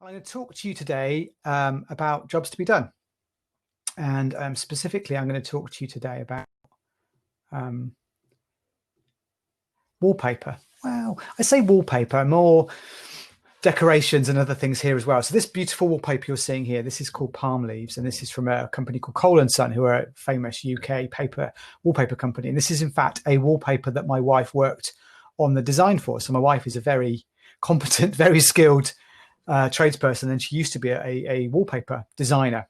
I'm going to talk to you today about jobs to be done. And specifically, I'm going to talk to you today about wallpaper. Well, I say wallpaper, more decorations and other things here as well. So this beautiful wallpaper you're seeing here, this is called Palm Leaves, and this is from a company called Cole & Son, who are a famous UK wallpaper company. And this is, in fact, a wallpaper that my wife worked on the design for. So my wife is a very competent, very skilled tradesperson, and she used to be a wallpaper designer.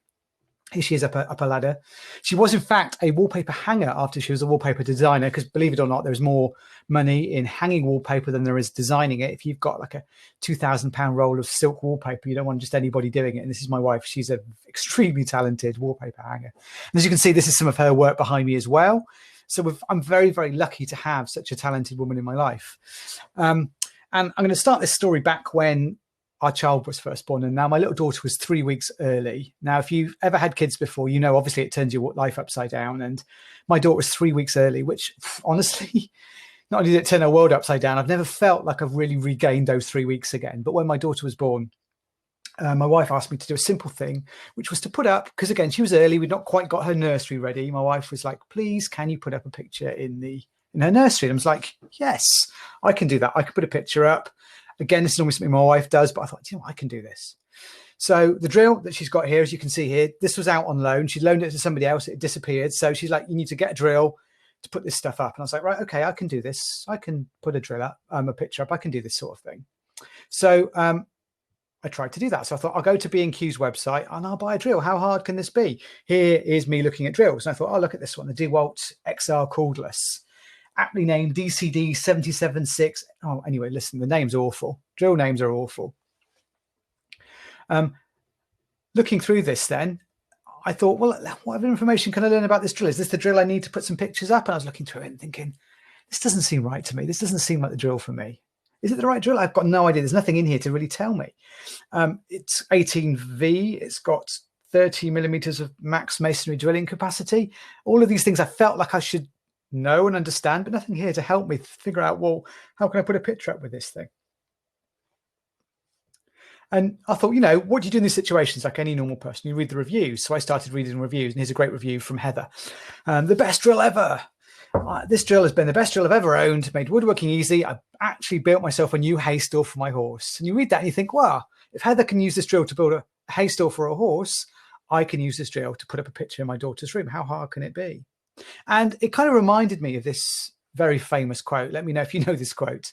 Here she is up a ladder. She was, in fact, a wallpaper hanger after she was a wallpaper designer, because believe it or not, there's more money in hanging wallpaper than there is designing it. If you've got like a £2,000 roll of silk wallpaper, you don't want just anybody doing it. And this is my wife. She's an extremely talented wallpaper hanger. And as you can see, this is some of her work behind me as well. So I'm very, very lucky to have such a talented woman in my life. And I'm going to start this story back when our child was first born, and now my little daughter was 3 weeks early. Now, if you've ever had kids before, you know, obviously it turns your life upside down, and my daughter was 3 weeks early, which honestly, not only did it turn her world upside down, I've never felt like I've really regained those 3 weeks again. But when my daughter was born, my wife asked me to do a simple thing, which was to put up, because again, she was early, we'd not quite got her nursery ready. My wife was like, please, can you put up a picture in her nursery? And I was like, yes, I can do that. I can put a picture up. Again, this is normally something my wife does, but I thought, you know, I can do this. So the drill that she's got here, as you can see here, this was out on loan. She loaned it to somebody else. It disappeared. So she's like, you need to get a drill to put this stuff up. And I was like, right, okay, I can do this. I can put a drill up, a picture up. I can do this sort of thing. So I tried to do that. So I thought, I'll go to B&Q's website and I'll buy a drill. How hard can this be? Here is me looking at drills. And I thought, oh, look at this one, the DeWalt XR cordless, aptly named DCD 776. Oh, anyway, listen, the name's awful. Drill names are awful. Looking through this then, I thought, well, what other information can I learn about this drill? Is this the drill I need to put some pictures up? And I was looking through it and thinking, this doesn't seem right to me. This doesn't seem like the drill for me. Is it the right drill? I've got no idea. There's nothing in here to really tell me. It's 18V. It's got 30 millimeters of max masonry drilling capacity. All of these things I felt like I should know and understand, but nothing here to help me figure out, well, how can I put a picture up with this thing? And I thought, you know, what do you do in these situations? Like any normal person, you read the reviews. So I started reading reviews, and here's a great review from Heather. The best drill ever. This drill has been the best drill I've ever owned, made woodworking easy. I actually built myself a new hay stall for my horse. And you read that and you think, wow, if Heather can use this drill to build a hay stall for a horse, I can use this drill to put up a picture in my daughter's room. How hard can it be? And it kind of reminded me of this very famous quote. Let me know if you know this quote.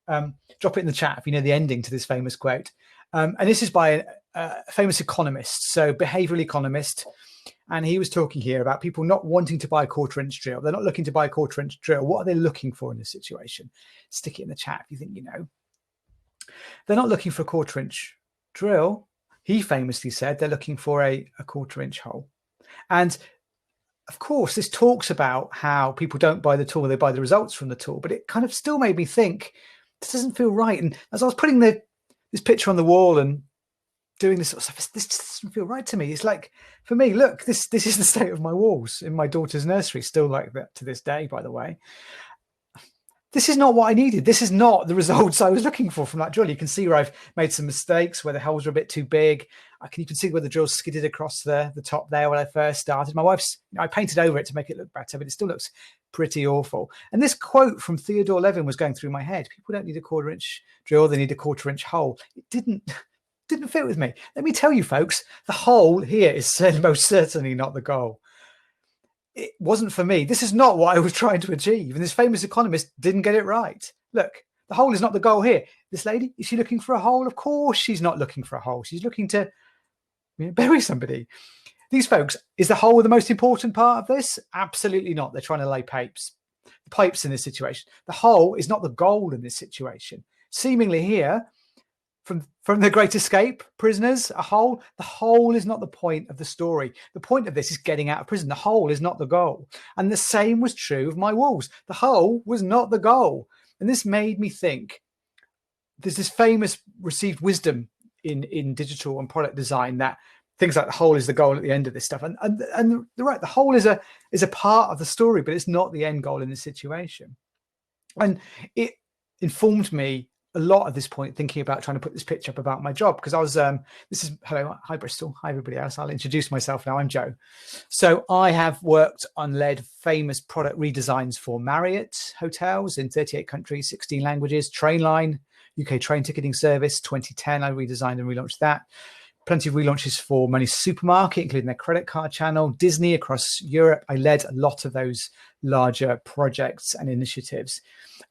Drop it in the chat if you know the ending to this famous quote. And this is by a famous economist, so behavioral economist. And he was talking here about people not wanting to buy a 1/4-inch drill. They're not looking to buy a 1/4-inch drill. What are they looking for in this situation? Stick it in the chat if you think you know. They're not looking for a 1/4-inch drill. He famously said they're looking for a 1/4-inch hole. And of course, this talks about how people don't buy the tool, they buy the results from the tool, but it kind of still made me think, this doesn't feel right. And as I was putting this picture on the wall and doing this sort of stuff, this doesn't feel right to me. It's like, for me, look, this is the state of my walls in my daughter's nursery, still like that to this day, by the way. This is not what I needed. This is not the results I was looking for from that drill. You can see where I've made some mistakes, where the holes are a bit too big. I can even see where the drill skidded across the top there when I first started. My wife's, I painted over it to make it look better, but it still looks pretty awful. And this quote from Theodore Levin was going through my head. People don't need a 1/4-inch drill, they need a 1/4-inch hole. It didn't fit with me. Let me tell you, folks, the hole here is most certainly not the goal. It wasn't for me. This is not what I was trying to achieve. And this famous economist didn't get it right. Look, the hole is not the goal here. This lady, is she looking for a hole? Of course she's not looking for a hole. She's looking to bury somebody. These folks, is the hole the most important part of this? Absolutely not. They're trying to lay pipes in this situation. The hole is not the goal in this situation. Seemingly here, from The Great Escape, prisoners, a hole. The hole is not the point of the story. The point of this is getting out of prison. The hole is not the goal. And the same was true of my walls. The hole was not the goal. And this made me think, there's this famous received wisdom in digital and product design that things like the hole is the goal at the end of this stuff. And they're right, the hole is a part of the story, but it's not the end goal in this situation. And it informed me a lot at this point thinking about trying to put this pitch up about my job, because I was, hi Bristol, hi everybody else. I'll introduce myself now. I'm Joe. So I have worked on led famous product redesigns for Marriott hotels in 38 countries, 16 languages, Trainline, UK train ticketing service, 2010. I redesigned and relaunched that. Plenty of relaunches for Money Supermarket, including their credit card channel, Disney across Europe. I led a lot of those larger projects and initiatives.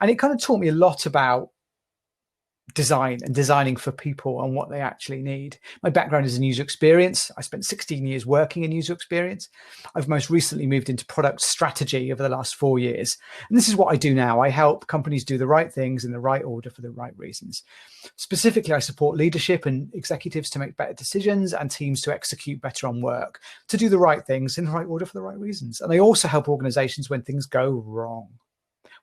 And it kind of taught me a lot about design and designing for people and what they actually need. My background is in user experience. I spent 16 years working in user experience. I've most recently moved into product strategy over the last 4 years. And this is what I do now. I help companies do the right things in the right order for the right reasons. Specifically, I support leadership and executives to make better decisions and teams to execute better on work, to do the right things in the right order for the right reasons. And I also help organizations when things go wrong,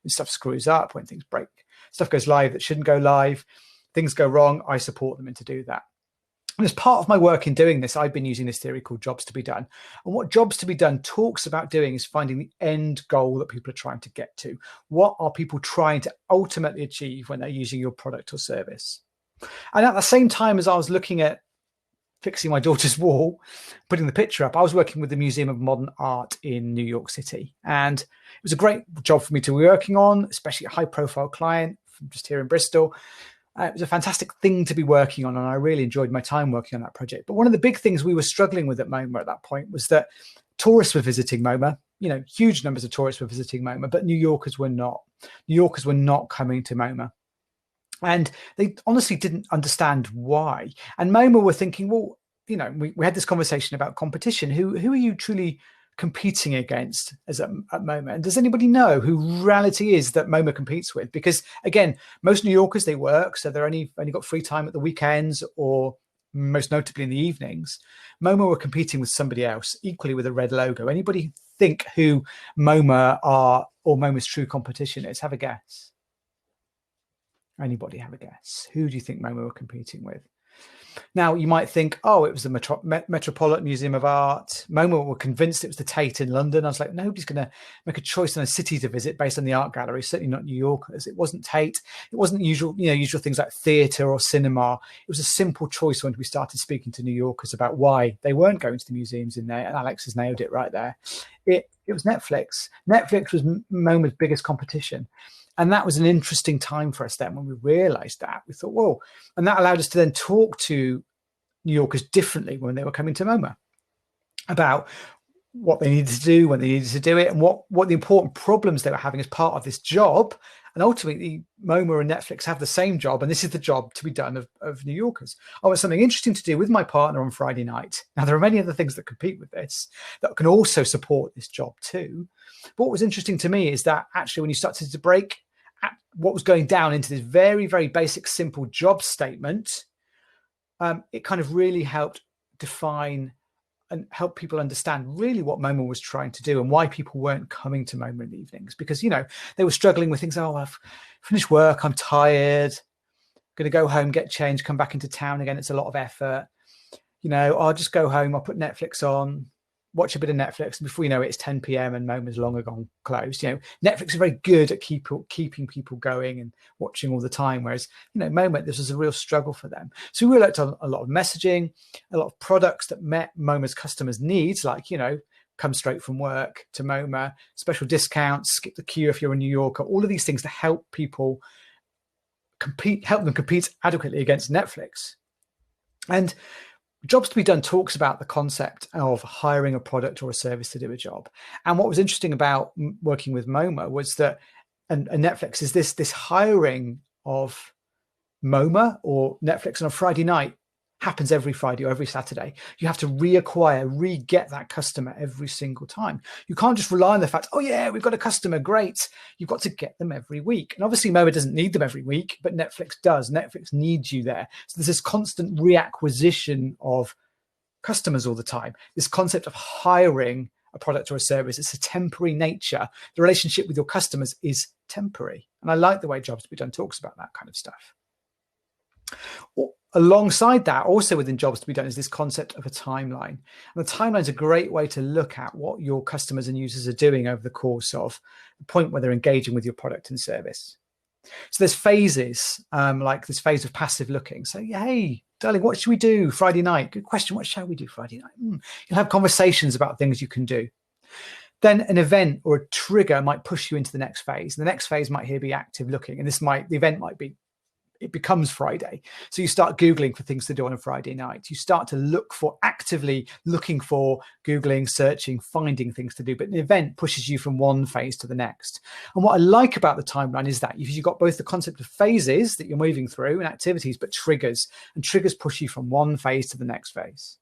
when stuff screws up, when things break. Stuff goes live that shouldn't go live, things go wrong, I support them in to do that. And as part of my work in doing this, I've been using this theory called jobs to be done. And what jobs to be done talks about doing is finding the end goal that people are trying to get to. What are people trying to ultimately achieve when they're using your product or service? And at the same time as I was looking at fixing my daughter's wall, putting the picture up, I was working with the Museum of Modern Art in New York City. And it was a great job for me to be working on, especially a high profile client from just here in Bristol. It was a fantastic thing to be working on, and I really enjoyed my time working on that project. But one of the big things we were struggling with at MoMA at that point was that tourists were visiting MoMA. You know, huge numbers of tourists were visiting MoMA, but New Yorkers were not. New Yorkers were not coming to MoMA. And they honestly didn't understand why. And MoMA were thinking, well, you know, we had this conversation about competition. Who are you truly competing against as at MoMA? And does anybody know who reality is that MoMA competes with? Because again, most New Yorkers, they work, so they're only got free time at the weekends or most notably in the evenings. MoMA were competing with somebody else, equally with a red logo. Anybody think who MoMA are or MoMA's true competition is? Have a guess. Anybody have a guess? Who do you think MoMA were competing with? Now, you might think, oh, it was the Metropolitan Museum of Art. MoMA were convinced it was the Tate in London. I was like, nobody's going to make a choice on a city to visit based on the art gallery, certainly not New Yorkers. It wasn't Tate. It wasn't usual things like theatre or cinema. It was a simple choice when we started speaking to New Yorkers about why they weren't going to the museums in there. And Alex has nailed it right there. It was Netflix. Netflix was MoMA's biggest competition. And that was an interesting time for us then when we realized that. We thought, whoa. And that allowed us to then talk to New Yorkers differently when they were coming to MoMA about what they needed to do, when they needed to do it, and what the important problems they were having as part of this job. And ultimately, MoMA and Netflix have the same job, and this is the job to be done of New Yorkers. Oh, it's something interesting to do with my partner on Friday night. Now, there are many other things that compete with this that can also support this job too. But what was interesting to me is that actually when you started to break what was going down into this very, very basic, simple job statement, it kind of really helped define and help people understand really what MoMA was trying to do and why people weren't coming to MoMA in the evenings. Because, you know, they were struggling with things. Oh, I've finished work. I'm tired. Going to go home, get changed, come back into town again. It's a lot of effort. You know, I'll just go home. I'll put Netflix on, watch a bit of Netflix, and before you know it, it's 10 p.m. and MoMA's long gone closed. You know, Netflix is very good at keeping people going and watching all the time, whereas, you know, MoMA, this was a real struggle for them. So we worked on a lot of messaging, a lot of products that met MoMA's customers' needs, like, you know, come straight from work to MoMA, special discounts, skip the queue if you're a New Yorker, all of these things to help people help them compete adequately against Netflix. And Jobs to be Done talks about the concept of hiring a product or a service to do a job. And what was interesting about working with MoMA was that, and Netflix, is this hiring of MoMA or Netflix on a Friday night happens every Friday or every Saturday. You have to re-get that customer every single time. You can't just rely on the fact, oh yeah, we've got a customer, great. You've got to get them every week. And obviously MoMA doesn't need them every week, but Netflix does. Netflix needs you there. So there's this constant reacquisition of customers all the time. This concept of hiring a product or a service, it's a temporary nature. The relationship with your customers is temporary. And I like the way Jobs to be Done talks about that kind of stuff. Alongside that, also within Jobs to be Done, is this concept of a timeline. And the timeline is a great way to look at what your customers and users are doing over the course of the point where they're engaging with your product and service. So there's phases, like this phase of passive looking. So, hey, darling, what should we do Friday night? Good question. What shall we do Friday night? You'll have conversations about things you can do. Then an event or a trigger might push you into the next phase. The next phase might here be active looking. And the event might be, it becomes Friday. So you start Googling for things to do on a Friday night. You start to actively looking for, Googling, searching, finding things to do. But an event pushes you from one phase to the next. And what I like about the timeline is that you've got both the concept of phases that you're moving through and activities, but triggers. And triggers push you from one phase to the next phase.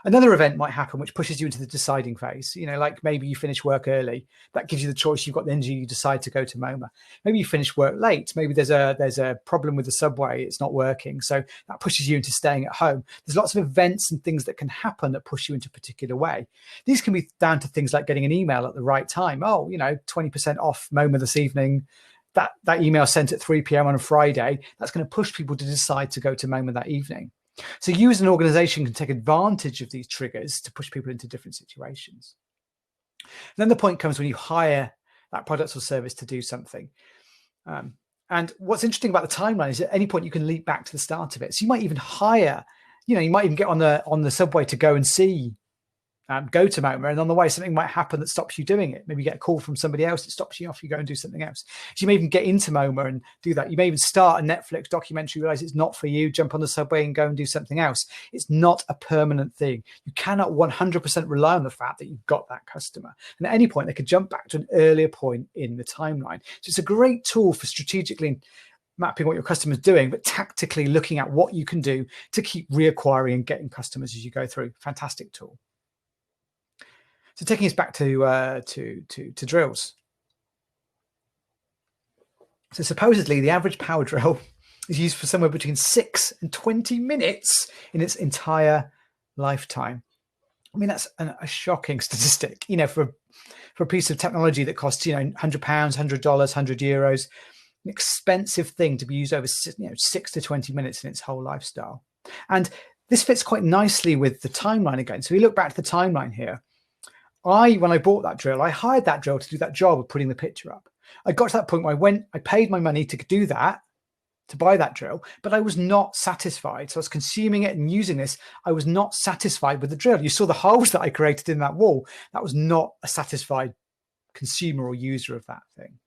Another event might happen which pushes you into the deciding phase. Like maybe you finish work early. That gives you the choice. You've got the energy. You decide to go to MoMA. Maybe you finish work late. Maybe there's a problem with the subway. It's not working. So that pushes you into staying at home. There's lots of events and things that can happen that push you into a particular way. These can be down to things like getting an email at the right time. 20% off MoMA this evening. That email sent at 3 p.m. on a Friday. That's going to push people to decide to go to MoMA that evening. So you as an organization can take advantage of these triggers to push people into different situations. And then the point comes when you hire that product or service to do something. And what's interesting about the timeline is at any point you can leap back to the start of it. So you might even hire, you might even get on the subway to go and go to MoMA, and on the way something might happen that stops you doing it. Maybe you get a call from somebody else that stops you off, you go and do something else. So you may even get into MoMA and do that. You may even start a Netflix documentary, realize it's not for you, jump on the subway and go and do something else. It's not a permanent thing. You cannot 100% rely on the fact that you've got that customer. And at any point they could jump back to an earlier point in the timeline. So it's a great tool for strategically mapping what your customer's doing, but tactically looking at what you can do to keep reacquiring and getting customers as you go through. Fantastic tool. So taking us back to drills. So supposedly the average power drill is used for somewhere between 6 and 20 minutes in its entire lifetime. I mean, that's a shocking statistic, for a piece of technology that costs, £100, $100, €100, an expensive thing to be used over 6 to 20 minutes in its whole lifestyle. And this fits quite nicely with the timeline again. So we look back to the timeline here. When I bought that drill, I hired that drill to do that job of putting the picture up. I got to that point where I paid my money to do that, to buy that drill, but I was not satisfied. So I was consuming it and using this. I was not satisfied with the drill. You saw the holes that I created in that wall. That was not a satisfied consumer or user of that thing.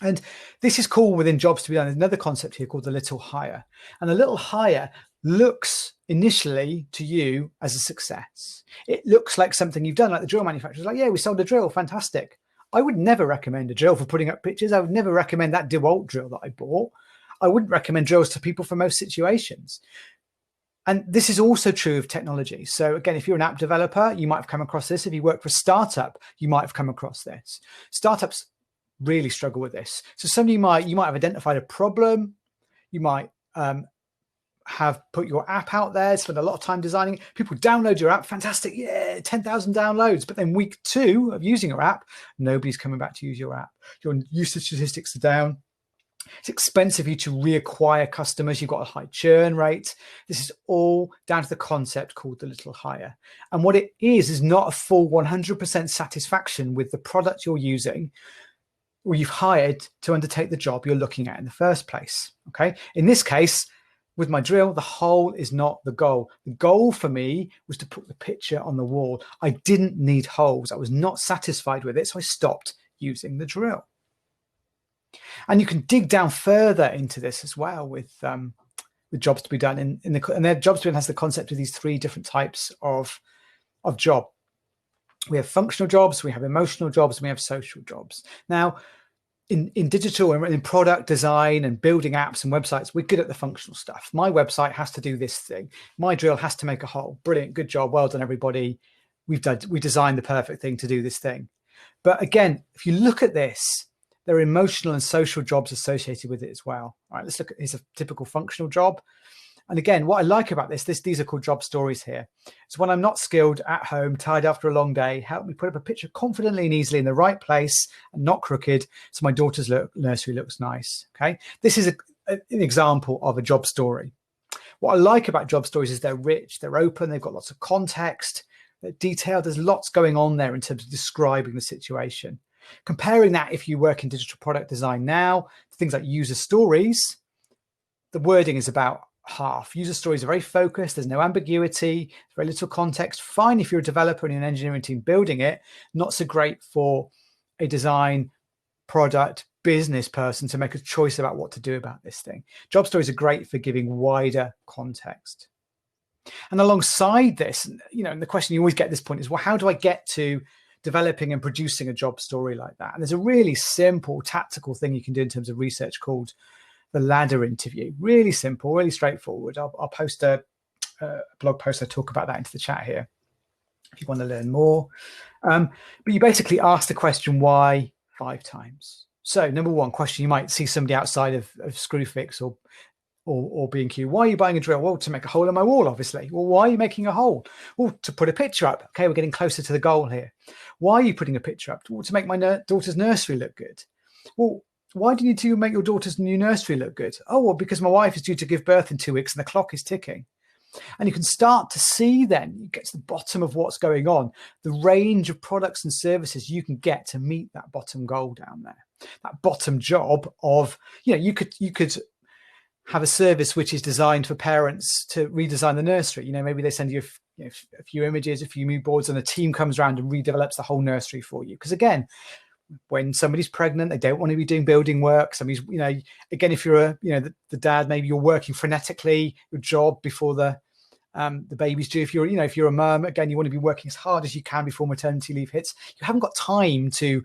And this is cool within jobs to be done. There's another concept here called the little hire. And the little hire looks initially to you as a success. It looks like something you've done, like the drill manufacturer's like, yeah, we sold a drill, fantastic. I would never recommend a drill for putting up pictures. I would never recommend that DeWalt drill that I bought. I wouldn't recommend drills to people for most situations. And this is also true of technology. So again, if you're an app developer, you might have come across this. If you work for a startup, you might have come across this. Startups really struggle with this. So you might have identified a problem. You might have put your app out there, spend a lot of time designing it. People download your app, fantastic, yeah, 10,000 downloads. But then week 2 of using your app, nobody's coming back to use your app. Your usage statistics are down. It's expensive for you to reacquire customers. You've got a high churn rate. This is all down to the concept called the little hire. And what it is not a full 100% satisfaction with the product you're using or you've hired to undertake the job you're looking at in the first place. Okay. In this case, with my drill, the hole is not the goal. The goal for me was to put the picture on the wall. I didn't need holes. I was not satisfied with it, so I stopped using the drill. And you can dig down further into this as well with jobs to be done. And their jobs to be done has the concept of these 3 different types of job. We have functional jobs, we have emotional jobs, and we have social jobs. Now, in digital and in product design and building apps and websites, we're good at the functional stuff. My website has to do this thing. My drill has to make a hole. Brilliant, good job, well done, everybody. We designed the perfect thing to do this thing. But again, if you look at this, there are emotional and social jobs associated with it as well. All right, let's look at here's a typical functional job. And again, what I like about these are called job stories here. So when I'm not skilled at home, tired after a long day, help me put up a picture confidently and easily in the right place and not crooked, so my daughter's nursery looks nice. Okay, this is an example of a job story. What I like about job stories is they're rich, they're open, they've got lots of context, they're detailed. There's lots going on there in terms of describing the situation. Comparing that, if you work in digital product design now, to things like user stories, the wording is about half. User stories are very focused. There's no ambiguity, very little context. Fine if you're a developer and an engineering team building it, not so great for a design, product, business person to make a choice about what to do about this thing. Job stories are great for giving wider context. And alongside this, and the question you always get at this point is, well, how do I get to developing and producing a job story like that? And there's a really simple tactical thing you can do in terms of research called the ladder interview. Really simple, really straightforward. I'll post a blog post. I talk about that into the chat here if you want to learn more. But you basically ask the question why 5 times. So number one question, you might see somebody outside of Screwfix or B&Q. Why are you buying a drill? Well, to make a hole in my wall, obviously. Well, why are you making a hole? Well, to put a picture up. Okay, we're getting closer to the goal here. Why are you putting a picture up? Well, to make my daughter's nursery look good. Well, why do you need to make your daughter's new nursery look good? Oh, well, because my wife is due to give birth in 2 weeks and the clock is ticking. And you can start to see then, you get to the bottom of what's going on, the range of products and services you can get to meet that bottom goal down there. That bottom job of, you could have a service which is designed for parents to redesign the nursery. Maybe they send you a few images, a few mood boards, and a team comes around and redevelops the whole nursery for you. Because again, when somebody's pregnant, they don't want to be doing building work. Somebody's, again, if you're the dad, maybe you're working frenetically your job before the baby's due. If you're a mum, again, you want to be working as hard as you can before maternity leave hits. You haven't got time to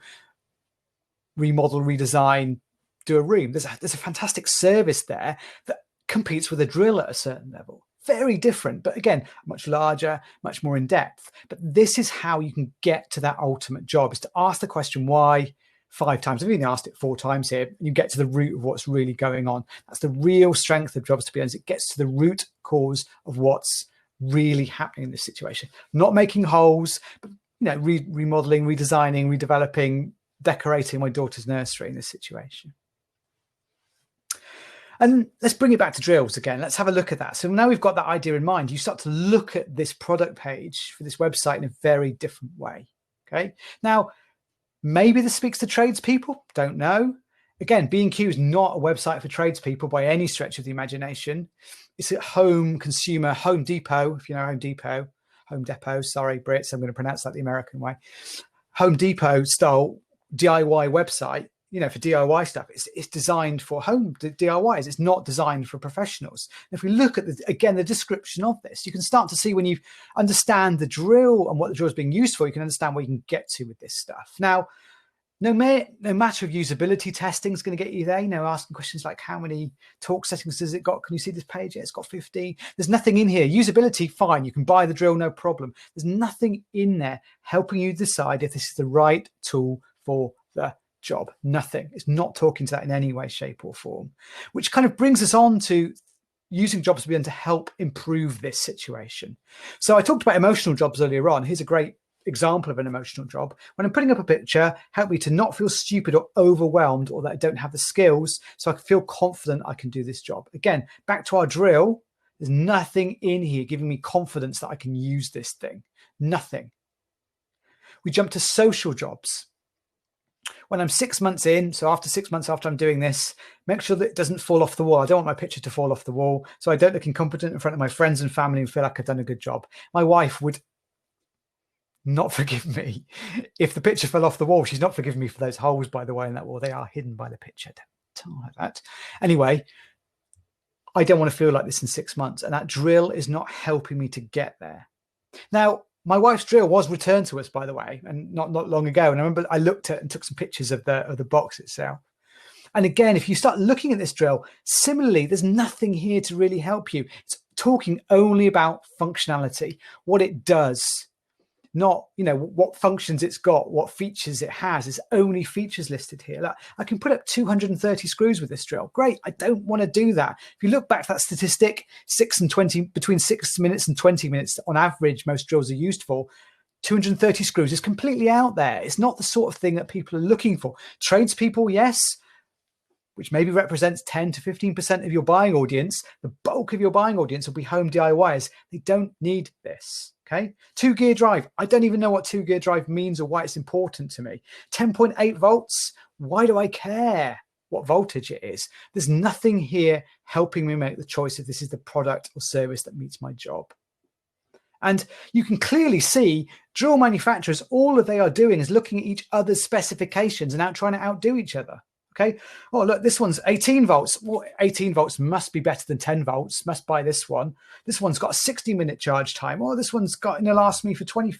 remodel, redesign, do a room. There's a fantastic service there that competes with a drill at a certain level. Very different, but again, much larger, much more in depth. But this is how you can get to that ultimate job, is to ask the question why 5 times. I've even asked it 4 times here. You get to the root of what's really going on. That's the real strength of jobs to be honest. It gets to the root cause of what's really happening in this situation. Not making holes, but remodeling, redesigning, redeveloping, decorating my daughter's nursery in this situation. And let's bring it back to drills again. Let's have a look at that. So now we've got that idea in mind, you start to look at this product page for this website in a very different way. Okay. Now, maybe this speaks to tradespeople. Don't know. Again, B&Q is not a website for tradespeople by any stretch of the imagination. It's a Home Depot, if you know Home Depot, sorry, Brits, I'm going to pronounce that the American way. Home Depot style DIY website. For DIY stuff, it's designed for home DIYs. It's not designed for professionals. And if we look at the description of this, you can start to see when you understand the drill and what the drill is being used for, you can understand where you can get to with this stuff. Now, no matter of usability testing is going to get you there. Asking questions like how many torque settings has it got? Can you see this page? Yeah, it's got 15. There's nothing in here. Usability, fine. You can buy the drill, no problem. There's nothing in there helping you decide if this is the right tool for the job. Nothing. It's not talking to that in any way, shape or form, which kind of brings us on to using jobs to be able to help improve this situation. So I talked about emotional jobs earlier on. Here's a great example of an emotional job. When I'm putting up a picture, help me to not feel stupid or overwhelmed or that I don't have the skills so I can feel confident I can do this job. Again, back to our drill, there's nothing in here giving me confidence that I can use this thing. Nothing. We jump to social jobs. When I'm 6 months in, so after 6 months after I'm doing this, make sure that it doesn't fall off the wall. I don't want my picture to fall off the wall, so I don't look incompetent in front of my friends and family and feel like I've done a good job. My wife would not forgive me if the picture fell off the wall. She's not forgiven me for those holes, by the way, in that wall. They are hidden by the picture. Don't like that. Anyway, I don't want to feel like this in 6 months, and that drill is not helping me to get there. Now, my wife's drill was returned to us, by the way, and not long ago. And I remember I looked at and took some pictures of the box itself. And again, if you start looking at this drill, similarly, there's nothing here to really help you. It's talking only about functionality, what it does, not, what functions it's got, what features it has. There's only features listed here. Look, I can put up 230 screws with this drill. Great. I don't want to do that. If you look back at that statistic, between 6 minutes and 20 minutes on average, most drills are used for. 230 screws is completely out there. It's not the sort of thing that people are looking for. Tradespeople, yes, which maybe represents 10 to 15% of your buying audience. The bulk of your buying audience will be home DIYers. They don't need this. Okay, 2-gear drive. I don't even know what 2-gear drive means or why it's important to me. 10.8 volts. Why do I care? what voltage it is. There's nothing here helping me make the choice if this is the product or service that meets my job. And you can clearly see drill manufacturers, all that they are doing is looking at each other's specifications and trying to outdo each other. Okay. Oh, look, this one's 18 volts. Well, 18 volts must be better than 10 volts. Must buy this one. This one's got a 60-minute charge time. Oh, this one's going to last me for 20.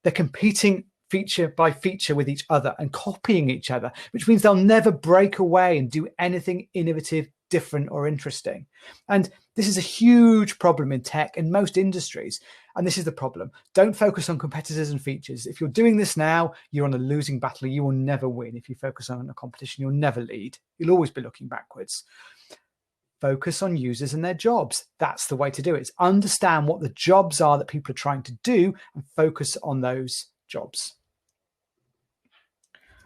They're competing feature by feature with each other and copying each other, which means they'll never break away and do anything innovative, different, or interesting. And this is a huge problem in tech and most industries. And this is the problem. Don't focus on competitors and features. If you're doing this now, you're on a losing battle. You will never win. If you focus on a competition, you'll never lead. You'll always be looking backwards. Focus on users and their jobs. That's the way to do it. It's understand what the jobs are that people are trying to do and focus on those jobs.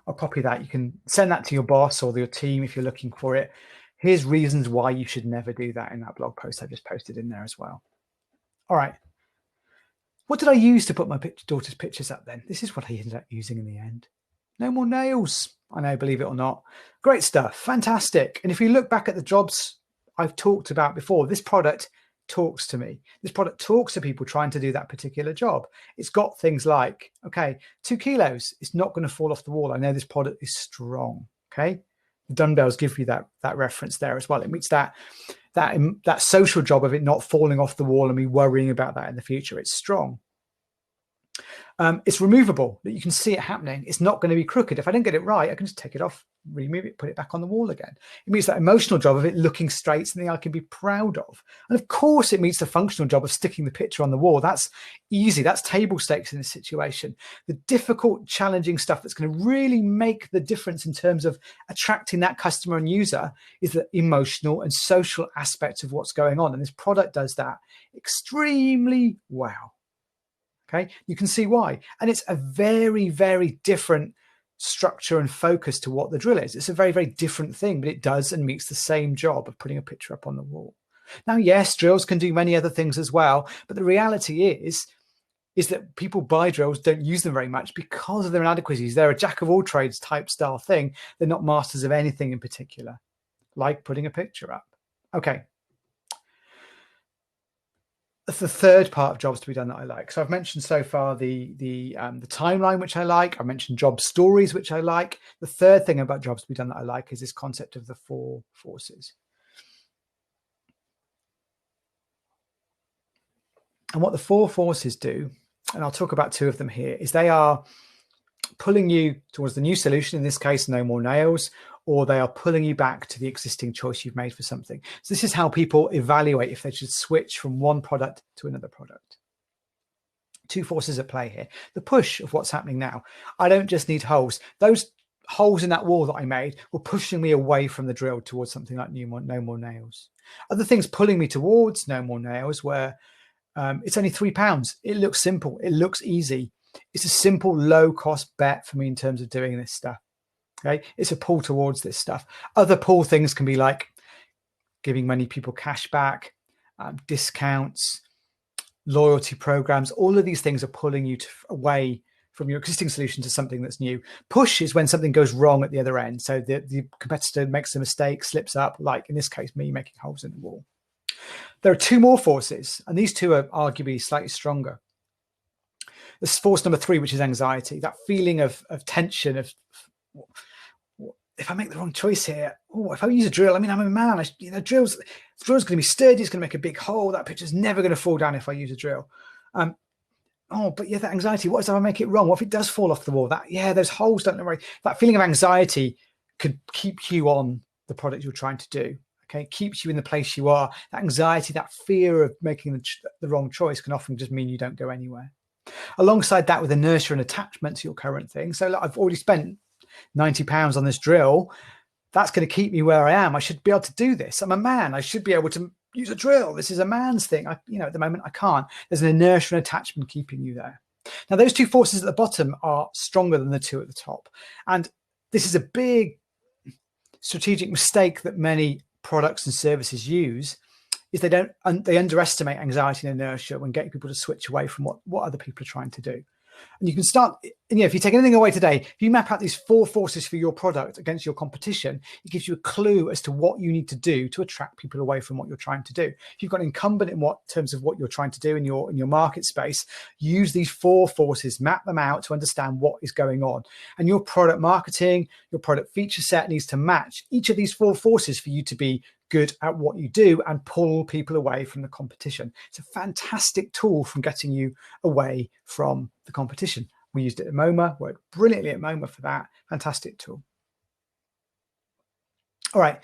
I'll copy that. You can send that to your boss or your team if you're looking for it. Here's reasons why you should never do that in that blog post I just posted in there as well. All right. What did I use to put my daughter's pictures up then? This is what I ended up using in the end. No more nails. I know, believe it or not. Great stuff. Fantastic. And if you look back at the jobs I've talked about before, this product talks to me. This product talks to people trying to do that particular job. It's got things like, okay, 2 kilos. It's not going to fall off the wall. I know this product is strong. Okay. The dumbbells give you that reference there as well. It meets that social job of it not falling off the wall and me worrying about that in the future. It's strong. It's removable, that you can see it happening. It's not going to be crooked. If I don't get it right, I can just take it off, remove it, put it back on the wall again. It meets that emotional job of it looking straight, something I can be proud of. And of course, it meets the functional job of sticking the picture on the wall. That's easy. That's table stakes in this situation. The difficult, challenging stuff that's going to really make the difference in terms of attracting that customer and user is the emotional and social aspects of what's going on. And this product does that extremely well. Okay, you can see why. And it's a very, very different structure and focus to what the drill is. It's a very, very different thing, but it does and meets the same job of putting a picture up on the wall. Now, yes, drills can do many other things as well, but the reality is that people buy drills, don't use them very much because of their inadequacies. They're a jack of all trades type style thing. They're not masters of anything in particular, like putting a picture up. Okay. That's the third part of jobs to be done that I like. So I've mentioned so far the timeline, which I like. I mentioned job stories, which I like. The third thing about jobs to be done that I like is this concept of the 4 forces. And what the 4 forces do, and I'll talk about 2 of them here, is they are pulling you towards the new solution, in this case, no more nails, or they are pulling you back to the existing choice you've made for something. So this is how people evaluate if they should switch from one product to another product. 2 forces at play here. The push of what's happening now. I don't just need holes. Those holes in that wall that I made were pushing me away from the drill towards something like no more nails. Other things pulling me towards no more nails were it's only £3. It looks simple. It looks easy. It's a simple, low-cost bet for me in terms of doing this stuff. Okay, it's a pull towards this stuff. Other pull things can be like giving many people cash back, discounts, loyalty programs. All of these things are pulling you away from your existing solution to something that's new. Push is when something goes wrong at the other end. So the competitor makes a mistake, slips up, like in this case, me making holes in the wall. There are 2 more forces, and these 2 are arguably slightly stronger. There's force number 3, which is anxiety, that feeling of tension, of if I make the wrong choice here, if I use a drill, I mean, I'm a man, the drill's going to be sturdy, it's going to make a big hole, that picture's never going to fall down if I use a drill. But yeah, that anxiety, what if I make it wrong? What if it does fall off the wall? Those holes don't worry. That feeling of anxiety could keep you on the product you're trying to do. Okay, it keeps you in the place you are. That anxiety, that fear of making the wrong choice can often just mean you don't go anywhere. Alongside that, with inertia and attachment to your current thing. So I've already spent £90 on this drill. That's going to keep me where I am. I should be able to do this. I'm a man. I should be able to use a drill. This is a man's thing. At the moment I can't. There's an inertia and attachment keeping you there. Now, those 2 forces at the bottom are stronger than the 2 at the top. And this is a big strategic mistake that many products and services use, is they underestimate anxiety and inertia when getting people to switch away from what other people are trying to do. And you can start And if you take anything away today, if you map out these 4 forces for your product against your competition, it gives you a clue as to what you need to do to attract people away from what you're trying to do. If you've got an incumbent in terms of what you're trying to do in your market space, use these 4 forces, map them out to understand what is going on. And your product marketing, your product feature set needs to match each of these 4 forces for you to be good at what you do and pull people away from the competition. It's a fantastic tool from getting you away from the competition. We used it at MoMA, worked brilliantly at MoMA for that. Fantastic tool. All right.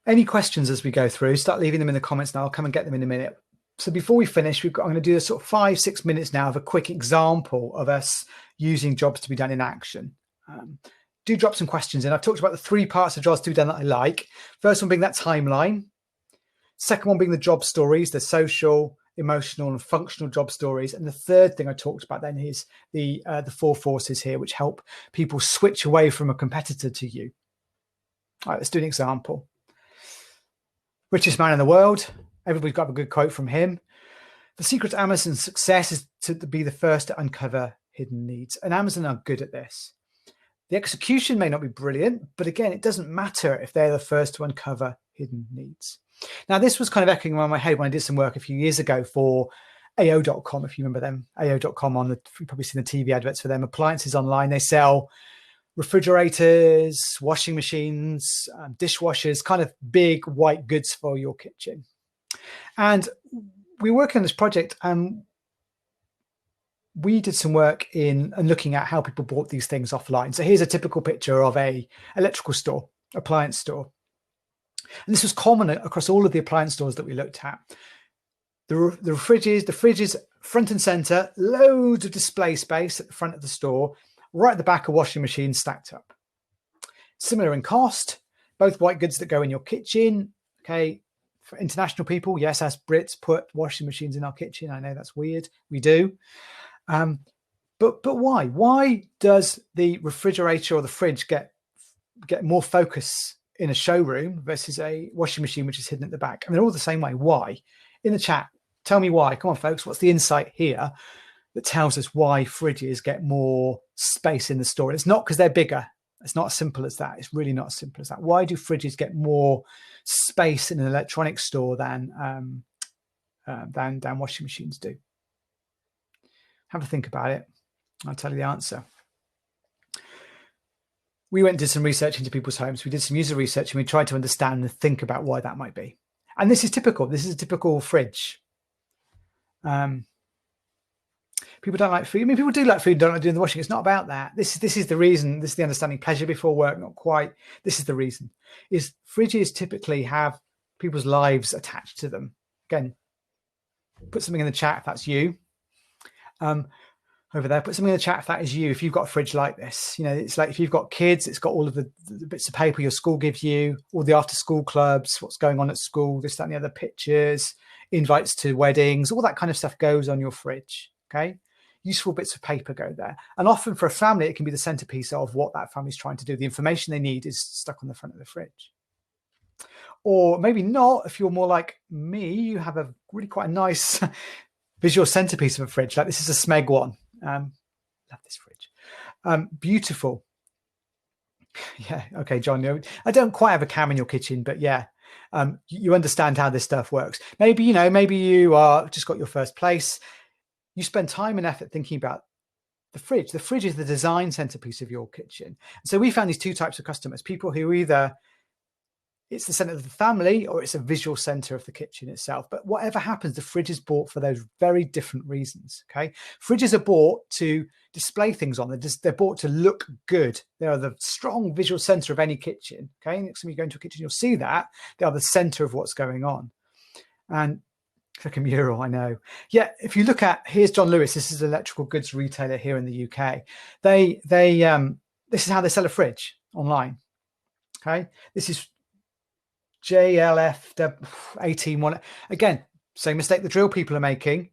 Any questions as we go through? Start leaving them in the comments now. I'll come and get them in a minute. So before we finish, I'm going to do a sort of 5-6 minutes now of a quick example of us using jobs to be done in action. Do drop some questions in. I've talked about the 3 parts of jobs to be done that I like. First one being that timeline. Second one being the job stories, the social, emotional and functional job stories. And the third thing I talked about then is the 4 forces here, which help people switch away from a competitor to you. All right, let's do an example. Richest man in the world. Everybody's got a good quote from him. The secret to Amazon's success is to be the first to uncover hidden needs. And Amazon are good at this. The execution may not be brilliant, but again, it doesn't matter if they're the first to uncover hidden needs. Now, this was kind of echoing around my head when I did some work a few years ago for AO.com, if you remember them. AO.com, you've probably seen the TV adverts for them. Appliances online. They sell refrigerators, washing machines, dishwashers, kind of big white goods for your kitchen. And we were working on this project and we did some work in and looking at how people bought these things offline. So here's a typical picture of a electrical store, appliance store. And this was common across all of the appliance stores that we looked at. The fridges front and center, loads of display space at the front of the store, right at the back, a washing machine stacked up. Similar in cost, both white goods that go in your kitchen. Okay, for international people, yes, as Brits put washing machines in our kitchen. I know that's weird. We do. But why? Why does the refrigerator or the fridge get more focus in a showroom versus a washing machine which is hidden at the back? And they're all the same way. Why? In the chat, tell me why. Come on, folks. What's the insight here that tells us why fridges get more space in the store? And it's not because they're bigger. It's not as simple as that. It's really not as simple as that. Why do fridges get more space in an electronics store than washing machines do? Have a think about it. I'll tell you the answer. We went and did some research into people's homes. We did some user research and we tried to understand and think about why that might be. And this is typical. This is a typical fridge. People don't like food. I mean, people do like food, don't like doing the washing. It's not about that. This is the reason. This is the understanding. Pleasure before work, not quite. This is the reason. Is fridges typically have people's lives attached to them. Again, put something in the chat if that's you. Over there, put something in the chat if that is you. If you've got a fridge like this, it's like if you've got kids, it's got all of the bits of paper your school gives you, all the after school clubs, what's going on at school, this, that, and the other, pictures, invites to weddings, all that kind of stuff goes on your fridge. Okay. Useful bits of paper go there. And often for a family, it can be the centerpiece of what that family's trying to do. The information they need is stuck on the front of the fridge. Or maybe not. If you're more like me, you have a really quite a nice visual centerpiece of a fridge. Like this is a Smeg one. Love this fridge. Beautiful. Yeah. Okay, John. I don't quite have a cam in your kitchen, but yeah, you understand how this stuff works. Maybe, maybe you are just got your first place. You spend time and effort thinking about the fridge. The fridge is the design centerpiece of your kitchen. So we found these 2 types of customers, people who either it's the center of the family or it's a visual center of the kitchen itself. But whatever happens, the fridge is bought for those very different reasons. Okay. Fridges are bought to display things on. They're bought to look good. They are the strong visual center of any kitchen. Okay. Next time you go into a kitchen, you'll see that they are the center of what's going on. And it's like a mural, I know. Yeah, if you look at, here's John Lewis. This is an electrical goods retailer here in the UK. This is how they sell a fridge online. Okay, this is JLF 18. Again, same mistake the drill people are making.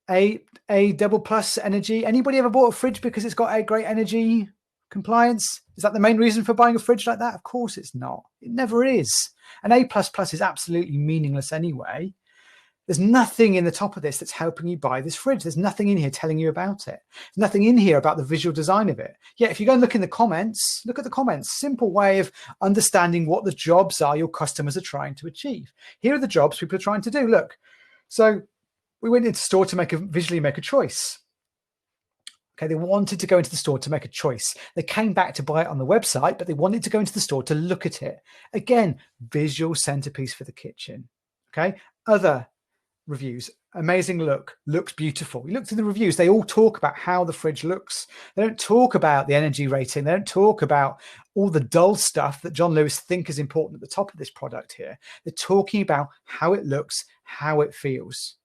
A double plus energy. Anybody ever bought a fridge because it's got a great energy compliance? Is that the main reason for buying a fridge like that? Of course it's not. It never is. An A++ is absolutely meaningless anyway. There's nothing in the top of this that's helping you buy this fridge. There's nothing in here telling you about it. There's nothing in here about the visual design of it. Yeah, if you go and look in the comments, look at the comments. Simple way of understanding what the jobs are your customers are trying to achieve. Here are the jobs people are trying to do. Look, so we went into the store to visually make a choice. Okay, they wanted to go into the store to make a choice. They came back to buy it on the website, but they wanted to go into the store to look at it. Again, visual centerpiece for the kitchen. Okay, other reviews, amazing look, looks beautiful. You look through the reviews, they all talk about how the fridge looks. They don't talk about the energy rating. They don't talk about all the dull stuff that John Lewis think is important at the top of this product here. They're talking about how it looks, how it feels.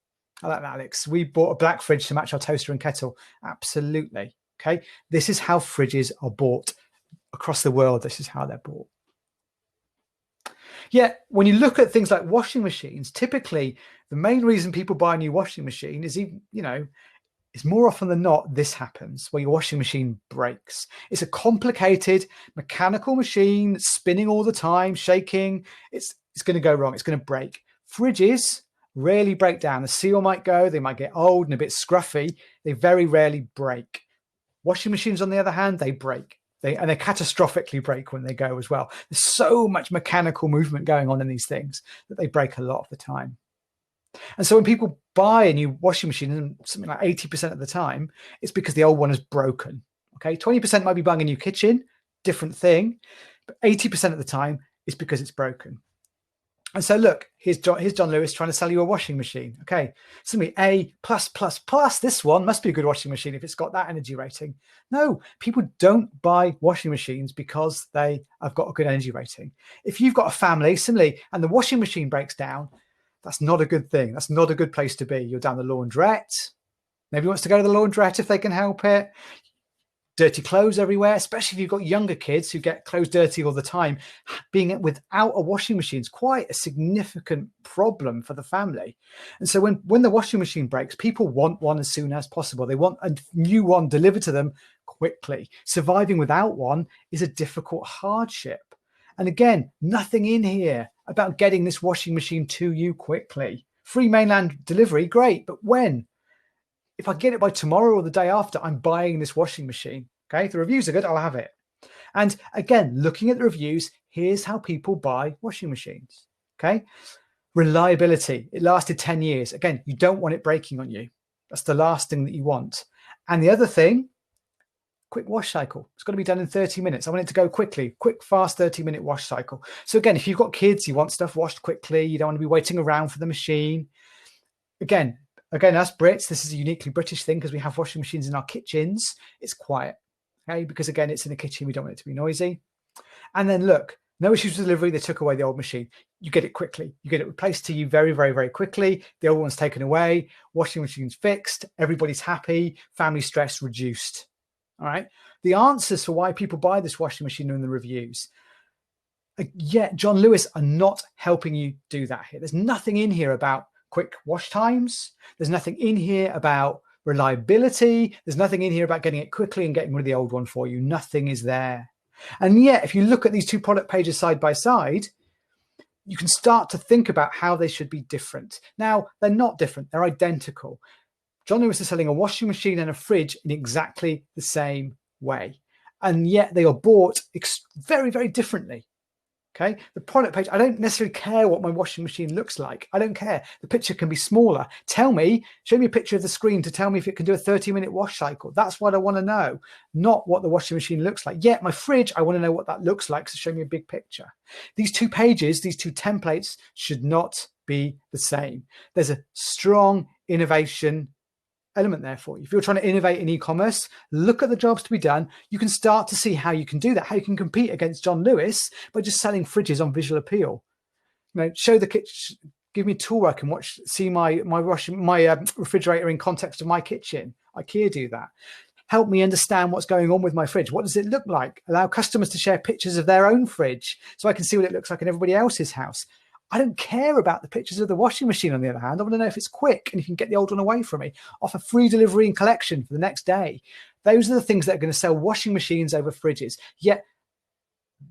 I like that, Alex. We bought a black fridge to match our toaster and kettle. Absolutely. Okay. This is how fridges are bought across the world. This is how they're bought. Yet, when you look at things like washing machines, typically the main reason people buy a new washing machine is, is more often than not, this happens where your washing machine breaks. It's a complicated mechanical machine spinning all the time, shaking. It's going to go wrong. It's going to break. Fridges rarely break down. The seal might go, they might get old and a bit scruffy. They very rarely break. Washing machines, on the other hand, they break. They catastrophically break when they go as well. There's so much mechanical movement going on in these things that they break a lot of the time. And so when people buy a new washing machine, and something like 80% of the time, it's because the old one is broken. Okay, 20% might be buying a new kitchen, different thing, but 80% of the time is because it's broken. And so look, here's John Lewis trying to sell you a washing machine. Okay, simply A+++. This one must be a good washing machine if it's got that energy rating. No, people don't buy washing machines because they have got a good energy rating. If you've got a family, similarly, and the washing machine breaks down, that's not a good thing. That's not a good place to be. You're down the laundrette. Nobody wants to go to the laundrette if they can help it. Dirty clothes everywhere, especially if you've got younger kids who get clothes dirty all the time. Being without a washing machine is quite a significant problem for the family. And so when the washing machine breaks, people want one as soon as possible. They want a new one delivered to them quickly. Surviving without one is a difficult hardship. And again, nothing in here about getting this washing machine to you quickly. Free mainland delivery, great, but when? If I get it by tomorrow or the day after, I'm buying this washing machine. Okay, if the reviews are good, I'll have it. And again, looking at the reviews, here's how people buy washing machines. Okay, reliability. It lasted 10 years. Again, you don't want it breaking on you. That's the last thing that you want. And the other thing, quick wash cycle. It's got to be done in 30 minutes. I want it to go quickly, quick, fast 30-minute wash cycle. So again, if you've got kids, you want stuff washed quickly. You don't want to be waiting around for the machine. Again, us Brits, this is a uniquely British thing because we have washing machines in our kitchens. It's quiet, okay? Because again, it's in a kitchen. We don't want it to be noisy. And then look, no issues with delivery. They took away the old machine. You get it quickly. You get it replaced to you very, very, very quickly. The old one's taken away. Washing machine's fixed. Everybody's happy. Family stress reduced. All right. The answers for why people buy this washing machine are in the reviews. Yet John Lewis are not helping you do that here. There's nothing in here about quick wash times. There's nothing in here about reliability. There's nothing in here about getting it quickly and getting rid of the old one for you. Nothing is there. And yet, if you look at these two product pages side by side, you can start to think about how they should be different. Now, they're not different. They're identical. John Lewis is selling a washing machine and a fridge in exactly the same way. And yet they are bought very, very differently. Okay, the product page, I don't necessarily care what my washing machine looks like. I don't care. The picture can be smaller. Show me a picture of the screen to tell me if it can do a 30-minute wash cycle. That's what I want to know, not what the washing machine looks like. Yet my fridge, I want to know what that looks like, so show me a big picture. These two pages, these two templates should not be the same. There's a strong innovation element there for you. If you're trying to innovate in e-commerce, look at the jobs to be done. You can start to see how you can do that, how you can compete against John Lewis by just selling fridges on visual appeal. Show the kitchen, give me a tool where I can see my refrigerator in context of my kitchen. IKEA do that. Help me understand what's going on with my fridge. What does it look like? Allow customers to share pictures of their own fridge so I can see what it looks like in everybody else's house. I don't care about the pictures of the washing machine, on the other hand. I want to know if it's quick and if you can get the old one away from me. Offer free delivery and collection for the next day. Those are the things that are going to sell washing machines over fridges. Yet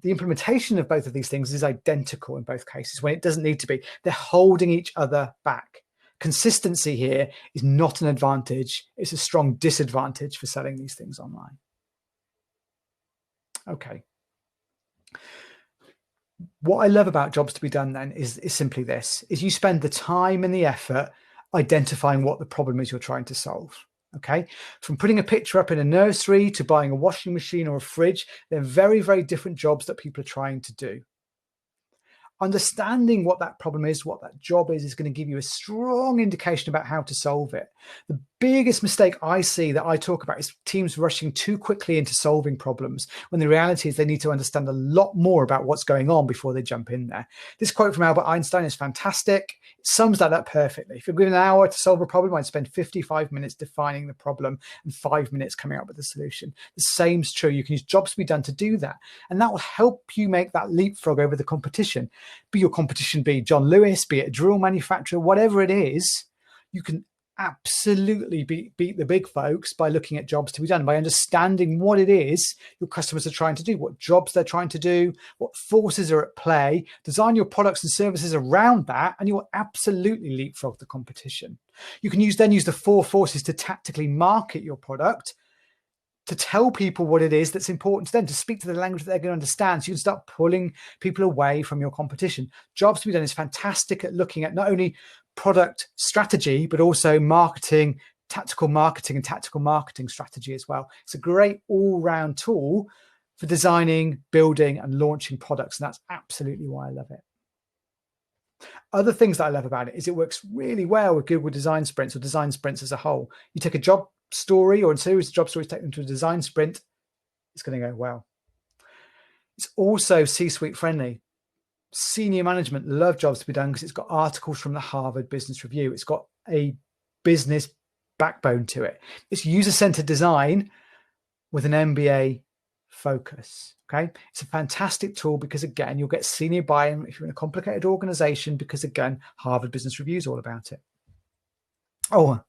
the implementation of both of these things is identical in both cases when it doesn't need to be. They're holding each other back. consistency here is not an advantage. It's a strong disadvantage for selling these things online. Okay. What I love about jobs to be done then is simply this, is you spend the time and the effort identifying what the problem is you're trying to solve. Okay. From putting a picture up in a nursery to buying a washing machine or a fridge, they're very, very different jobs that people are trying to do. Understanding what that problem is, what that job is going to give you a strong indication about how to solve it. The biggest mistake I see that I talk about is teams rushing too quickly into solving problems, when the reality is they need to understand a lot more about what's going on before they jump in there. This quote from Albert Einstein is fantastic. It sums that up perfectly. If you're given an hour to solve a problem, I'd spend 55 minutes defining the problem and 5 minutes coming up with a solution. The same's true. You can use jobs to be done to do that. And that will help you make that leapfrog over the competition. Be your competition be John Lewis, be it a drill manufacturer, whatever it is, you can absolutely beat the big folks by looking at jobs to be done, by understanding what it is your customers are trying to do, what jobs they're trying to do, what forces are at play, design your products and services around that, and you'll absolutely leapfrog the competition. You can then use the 4 forces to tactically market your product, to tell people what it is that's important to them, to speak to the language that they're going to understand. So you can start pulling people away from your competition. Jobs to be done is fantastic at looking at not only product strategy, but also marketing, tactical marketing and tactical marketing strategy as well. It's a great all-round tool for designing, building and launching products. And that's absolutely why I love it. Other things that I love about it is it works really well with Google Design Sprints, or design sprints as a whole. You take a job story or a series of job stories, take them to a design sprint, it's going to go well. It's also C-suite friendly. Senior management love jobs to be done because it's got articles from the Harvard Business Review. It's got a business backbone to it. It's user-centered design with an MBA focus. Okay, it's a fantastic tool because, again, you'll get senior buy-in if you're in a complicated organization, because, again, Harvard Business Review is all about it. Oh,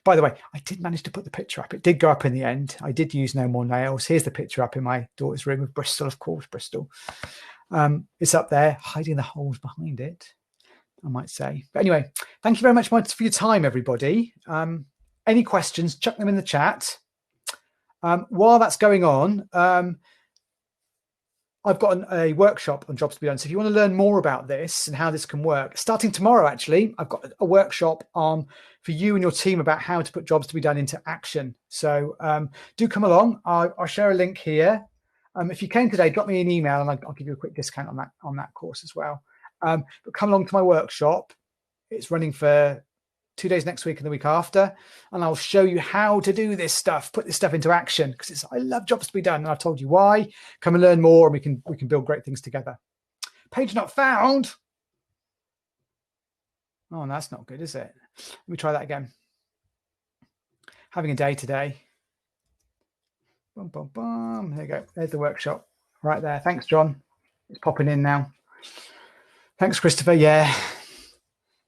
by the way, I did manage to put the picture up. It did go up in the end. I did use No More Nails. Here's the picture up in my daughter's room of Bristol, of course, Bristol. It's up there, hiding the holes behind it, I might say. But anyway, thank you very much for your time, everybody. Any questions, chuck them in the chat. While that's going on, I've got a workshop on jobs to be done. So if you want to learn more about this and how this can work, starting tomorrow, actually, I've got a workshop for you and your team about how to put jobs to be done into action. So do come along. I'll share a link here. If you came today, drop me an email and I'll give you a quick discount on that course as well. But come along to my workshop. It's running for 2 days next week and the week after, and I'll show you how to do this stuff, put this stuff into action, because I love jobs to be done, and I've told you why. Come and learn more, and we can build great things together. Page not found. Oh, that's not good, is it? Let me try that again. Having a day today. Boom, boom, boom. There you go. There's the workshop right there. Thanks, John. It's popping in now. Thanks, Christopher. Yeah.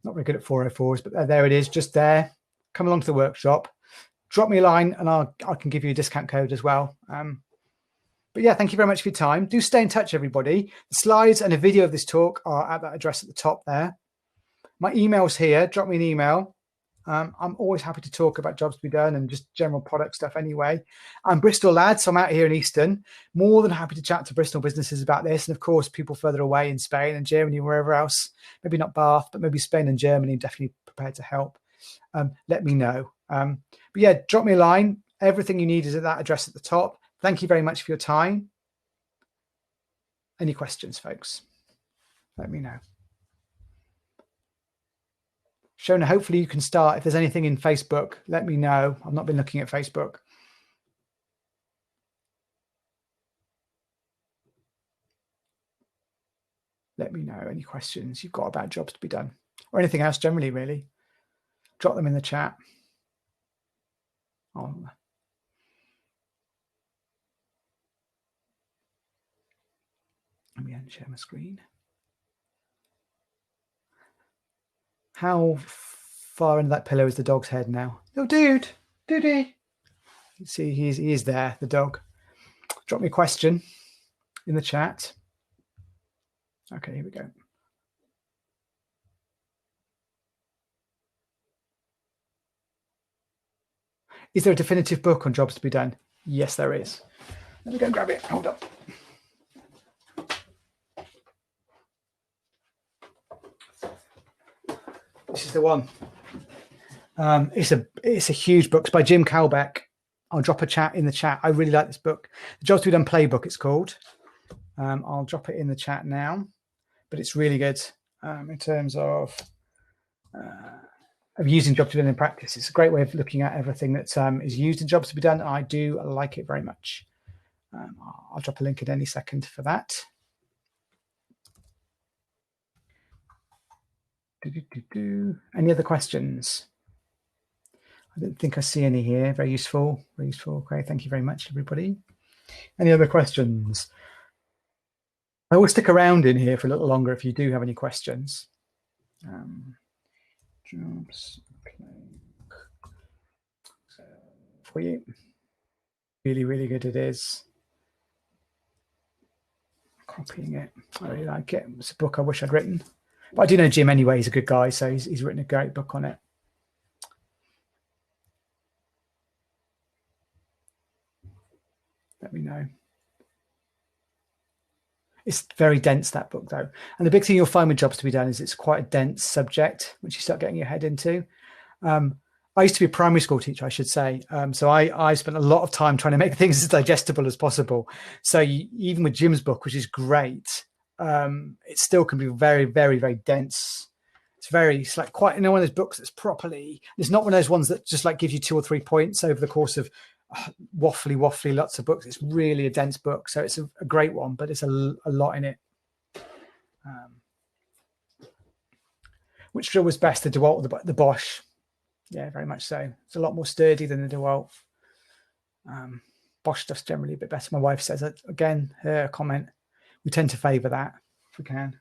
Not very good at 404s, but there it is, just there. Come along to the workshop. Drop me a line and I can give you a discount code as well. But yeah, thank you very much for your time. Do stay in touch, everybody. The slides and a video of this talk are at that address at the top there. My email's here. Drop me an email. I'm always happy to talk about jobs to be done and just general product stuff anyway. I'm Bristol lad, so I'm out here in Easton. More than happy to chat to Bristol businesses about this. And of course, people further away in Spain and Germany, wherever else. Maybe not Bath, but maybe Spain and Germany, definitely prepared to help. Let me know. But yeah, drop me a line. Everything you need is at that address at the top. Thank you very much for your time. Any questions, folks? Let me know. Shona, hopefully you can start. If there's anything in Facebook, let me know. I've not been looking at Facebook. Let me know any questions you've got about jobs to be done, or anything else generally, really. Drop them in the chat. Oh. Let me unshare my screen. How far into that pillow is the dog's head now? Oh, dude, Doody. See, he is there, the dog. Drop me a question in the chat. Okay, here we go. Is there a definitive book on jobs to be done? Yes, there is. Let me go and grab it. Hold up. This is the one. It's a huge book. It's by Jim Calbeck. I'll drop a chat in the chat. I really like this book. The Jobs to be Done playbook, it's called. I'll drop it in the chat now, but it's really good in terms of using jobs to be done in practice. It's a great way of looking at everything that is used in jobs to be done. I do like it very much. I'll drop a link in any second for that. Any other questions? I don't think I see any here. Very useful. Very useful. Okay, thank you very much, everybody. Any other questions? I will stick around in here for a little longer if you do have any questions. Jobs for you. Really, really good it is. Copying it. I really like it. It's a book I wish I'd written. But I do know Jim anyway. He's a good guy, so he's written a great book on it. Let me know. It's very dense, that book, though. And the big thing you'll find with jobs to be done is it's quite a dense subject, which you start getting your head into. I used to be a primary school teacher, I should say. So I spent a lot of time trying to make things as digestible as possible. So even with Jim's book, which is great, it still can be very, very, very dense. It's like quite, one of those books that's properly, it's not one of those ones that just like gives you 2 or 3 points over the course of waffly, lots of books. It's really a dense book. So it's a great one, but it's a lot in it. Which drill was best, the DeWalt or the Bosch? Yeah, very much so. It's a lot more sturdy than the DeWalt. Bosch stuff's generally a bit better. My wife says that, again, her comment, we tend to favour that if we can.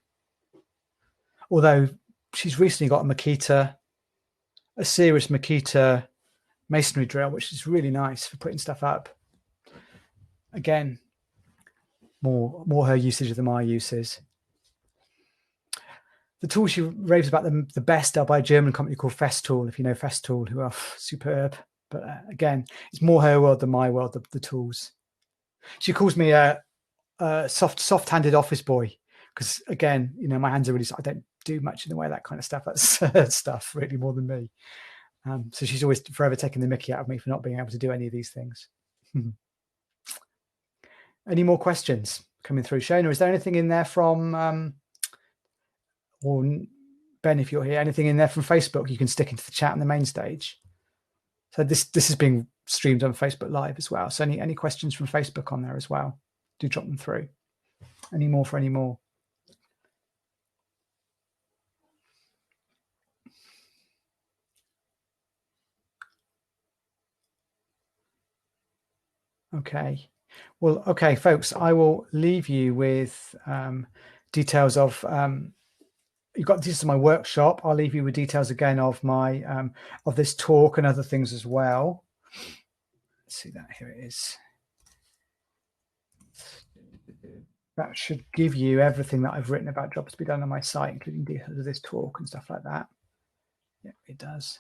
Although she's recently got a serious Makita masonry drill, which is really nice for putting stuff up. Again, more her usage than my uses. The tool she raves about the best are by a German company called Festool, if you know Festool, who are superb. But again, it's more her world than my world, the tools. She calls me a soft-handed office boy because, again, my hands are really, I don't do much in the way of that kind of stuff. That's her stuff really more than me. So she's always forever taking the mickey out of me for not being able to do any of these things. Any more questions coming through? Shona, is there anything in there from... or Ben, if you're here, anything in there from Facebook you can stick into the chat on the main stage. So this is being streamed on Facebook Live as well. So any questions from Facebook on there as well, do drop them through. Any more for any more? Okay. Well, okay, folks, I will leave you with details of... you've got this is my workshop. I'll leave you with details again of my of this talk and other things as well. Let's see that, here it is. That should give you everything that I've written about jobs to be done on my site, including details of this talk and stuff like that. Yeah, it does.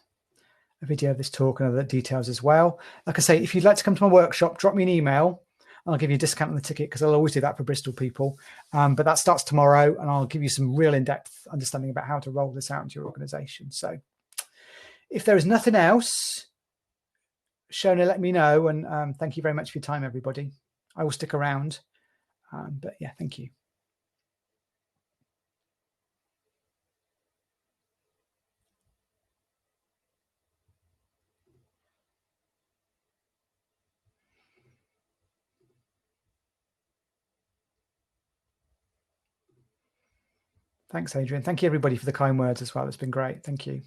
A video of this talk and other details as well. Like I say, if you'd like to come to my workshop, drop me an email. I'll give you a discount on the ticket because I'll always do that for Bristol people. But that starts tomorrow, and I'll give you some real in-depth understanding about how to roll this out into your organization. So if there is nothing else, Shona, let me know. And thank you very much for your time, everybody. I will stick around. But yeah, thank you. Thanks, Adrian. Thank you, everybody, for the kind words as well. It's been great. Thank you.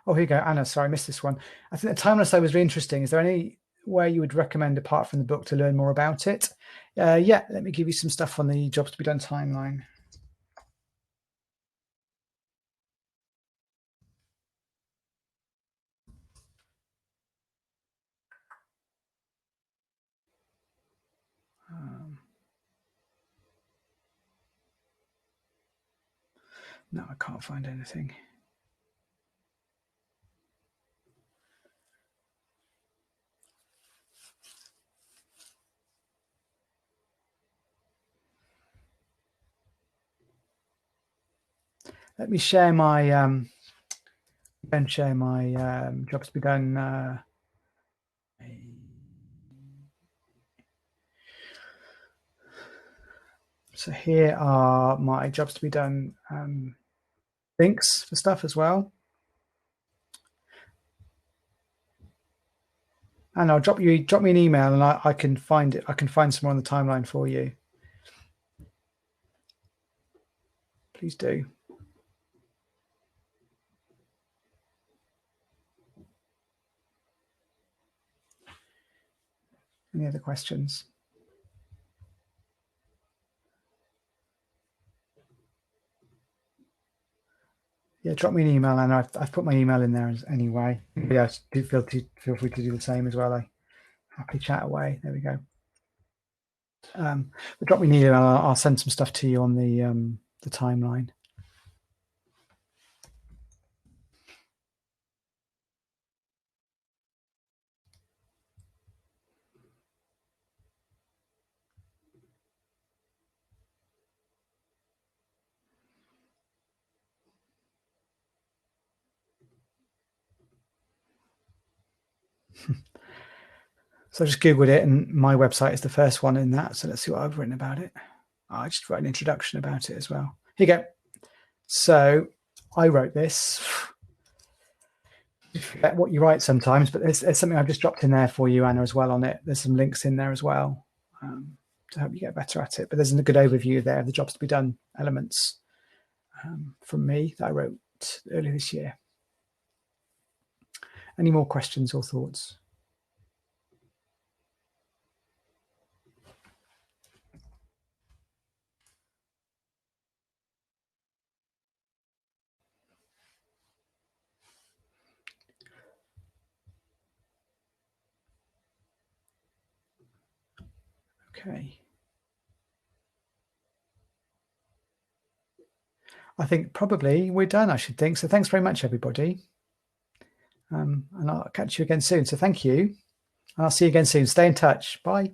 Oh, here you go. Anna, sorry, I missed this one. I think the timeless was really interesting. Is there any way you would recommend, apart from the book, to learn more about it? Yeah, let me give you some stuff on the jobs to be done timeline. No, I can't find anything. Let me share my jobs to be done. So here are my jobs to be done links for stuff as well. And I'll drop me an email, and I can find it. I can find some more on the timeline for you. Please do. Any other questions? Yeah, drop me an email, and I've put my email in there anyway. Yeah, do feel free to do the same as well. Happy chat away. There we go. But drop me an email. I'll send some stuff to you on the timeline. So I just Googled it, and my website is the first one in that. So let's see what I've written about it. I just wrote an introduction about it as well. Here you go. So I wrote this. You forget what you write sometimes, but there's something I've just dropped in there for you, Anna, as well on it. There's some links in there as well to help you get better at it. But there's a good overview there of the jobs to be done elements from me that I wrote earlier this year. Any more questions or thoughts? Okay. I think probably we're done, I should think. So thanks very much, everybody. And I'll catch you again soon. So thank you. And I'll see you again soon. Stay in touch. Bye.